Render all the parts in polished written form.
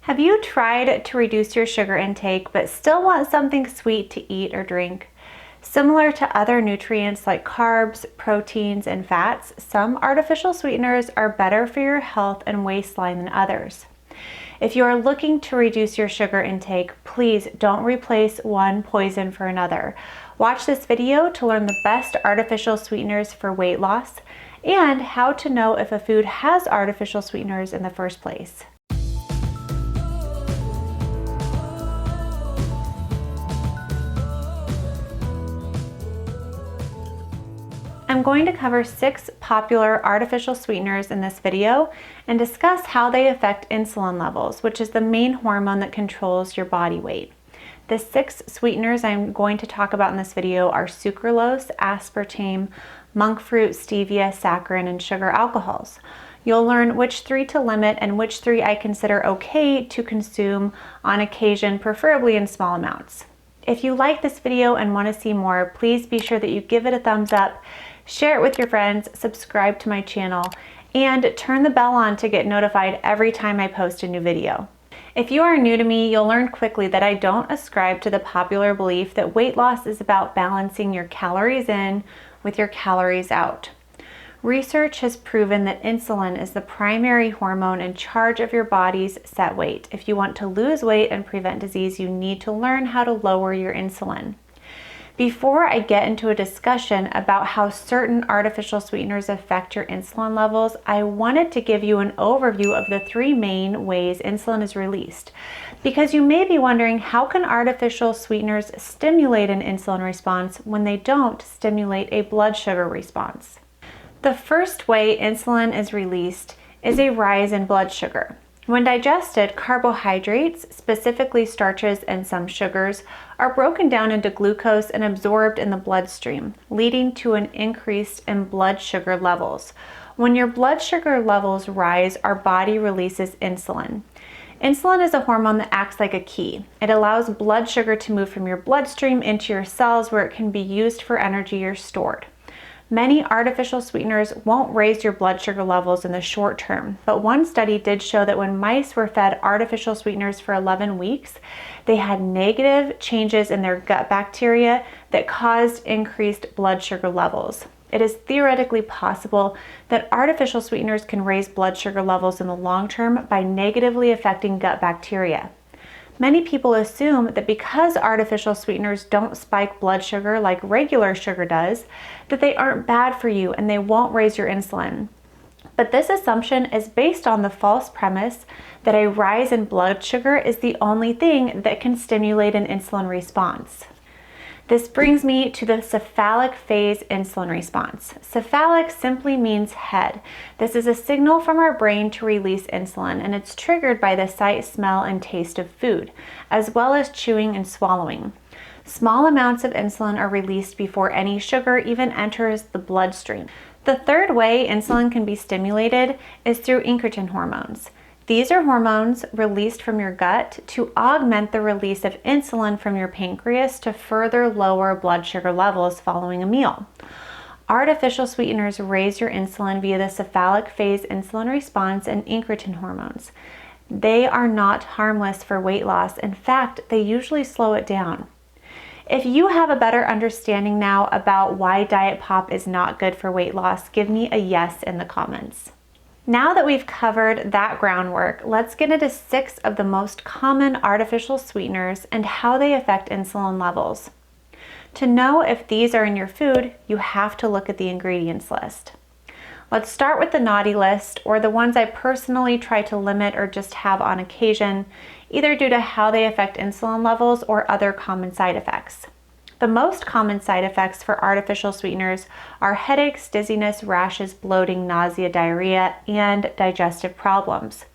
Have you tried to reduce your sugar intake but still want something sweet to eat or drink? Similar to other nutrients like carbs, proteins, and fats, some artificial sweeteners are better for your health and waistline than others. If you are looking to reduce your sugar intake, please don't replace one poison for another. Watch this video to learn the best artificial sweeteners for weight loss and how to know if a food has artificial sweeteners in the first place. I'm going to cover 6 popular artificial sweeteners in this video and discuss how they affect insulin levels, which is the main hormone that controls your body weight. The 6 sweeteners I'm going to talk about in this video are sucralose, aspartame, monk fruit, stevia, saccharin, and sugar alcohols. You'll learn which 3 to limit and which 3 I consider okay to consume on occasion, preferably in small amounts. If you like this video and want to see more, please be sure that you give it a thumbs up, share it with your friends, subscribe to my channel, and turn the bell on to get notified every time I post a new video. If you are new to me, you'll learn quickly that I don't ascribe to the popular belief that weight loss is about balancing your calories in with your calories out. Research has proven that insulin is the primary hormone in charge of your body's set weight. If you want to lose weight and prevent disease, you need to learn how to lower your insulin. Before I get into a discussion about how certain artificial sweeteners affect your insulin levels, I wanted to give you an overview of the 3 main ways insulin is released. Because you may be wondering, how can artificial sweeteners stimulate an insulin response when they don't stimulate a blood sugar response? The first way insulin is released is a rise in blood sugar. When digested, carbohydrates, specifically starches and some sugars, are broken down into glucose and absorbed in the bloodstream, leading to an increase in blood sugar levels. When your blood sugar levels rise, our body releases insulin. Insulin is a hormone that acts like a key. It allows blood sugar to move from your bloodstream into your cells where it can be used for energy or stored. Many artificial sweeteners won't raise your blood sugar levels in the short term, but one study did show that when mice were fed artificial sweeteners for 11 weeks, they had negative changes in their gut bacteria that caused increased blood sugar levels. It is theoretically possible that artificial sweeteners can raise blood sugar levels in the long term by negatively affecting gut bacteria. Many people assume that because artificial sweeteners don't spike blood sugar like regular sugar does, that they aren't bad for you and they won't raise your insulin. But this assumption is based on the false premise that a rise in blood sugar is the only thing that can stimulate an insulin response. This brings me to the cephalic phase insulin response. Cephalic simply means head. This is a signal from our brain to release insulin, and it's triggered by the sight, smell, and taste of food, as well as chewing and swallowing. Small amounts of insulin are released before any sugar even enters the bloodstream. The third way insulin can be stimulated is through incretin hormones. These are hormones released from your gut to augment the release of insulin from your pancreas to further lower blood sugar levels following a meal. Artificial sweeteners raise your insulin via the cephalic phase insulin response and incretin hormones. They are not harmless for weight loss. In fact, they usually slow it down. If you have a better understanding now about why diet pop is not good for weight loss, give me a yes in the comments. Now that we've covered that groundwork, let's get into 6 of the most common artificial sweeteners and how they affect insulin levels. To know if these are in your food, you have to look at the ingredients list. Let's start with the naughty list, or the ones I personally try to limit or just have on occasion, either due to how they affect insulin levels or other common side effects. The most common side effects for artificial sweeteners are headaches, dizziness, rashes, bloating, nausea, diarrhea, and digestive problems.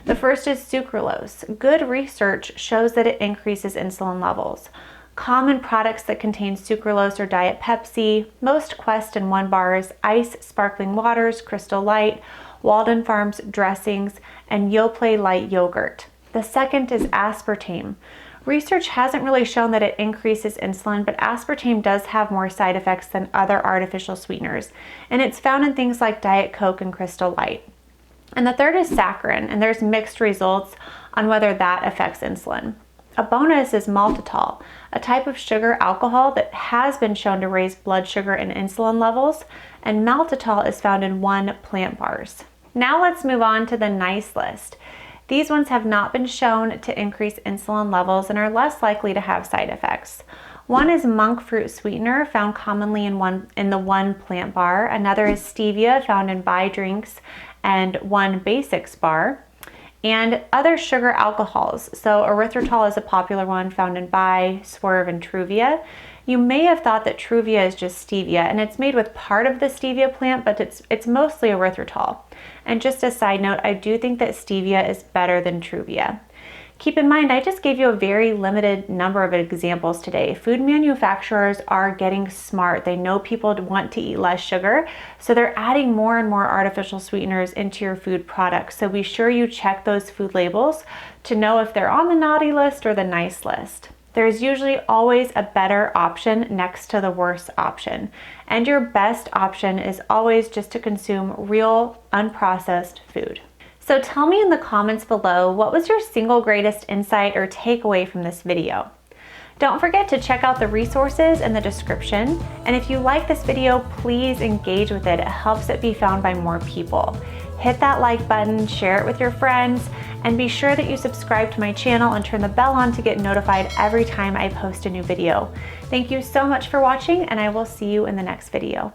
The first is sucralose. Good research shows that it increases insulin levels. Common products that contain sucralose are Diet Pepsi, most Quest and One bars, Ice sparkling waters, Crystal Light, Walden Farms dressings, and Yoplait light yogurt. The second is aspartame. Research hasn't really shown that it increases insulin, but aspartame does have more side effects than other artificial sweeteners, and it's found in things like Diet Coke and Crystal Light. And the third is saccharin, and there's mixed results on whether that affects insulin. A bonus is maltitol, a type of sugar alcohol that has been shown to raise blood sugar and insulin levels, and maltitol is found in 1 plant bars. Now let's move on to the nice list. These ones have not been shown to increase insulin levels and are less likely to have side effects. One is monk fruit sweetener, found commonly in the 1 plant bar. Another is stevia, found in Bai drinks and 1 basics bar. And other sugar alcohols. So erythritol is a popular one found in Bai, Swerve, and Truvia. You may have thought that Truvia is just stevia, and it's made with part of the stevia plant, but it's mostly erythritol. And just a side note, I do think that stevia is better than Truvia. Keep in mind, I just gave you a very limited number of examples today. Food manufacturers are getting smart. They know people want to eat less sugar, so they're adding more and more artificial sweeteners into your food products. So be sure you check those food labels to know if they're on the naughty list or the nice list. There's usually always a better option next to the worst option. And your best option is always just to consume real, unprocessed food. So tell me in the comments below, what was your single greatest insight or takeaway from this video? Don't forget to check out the resources in the description. And if you like this video, please engage with it. It helps it be found by more people. Hit that like button, share it with your friends, and be sure that you subscribe to my channel and turn the bell on to get notified every time I post a new video. Thank you so much for watching, and I will see you in the next video.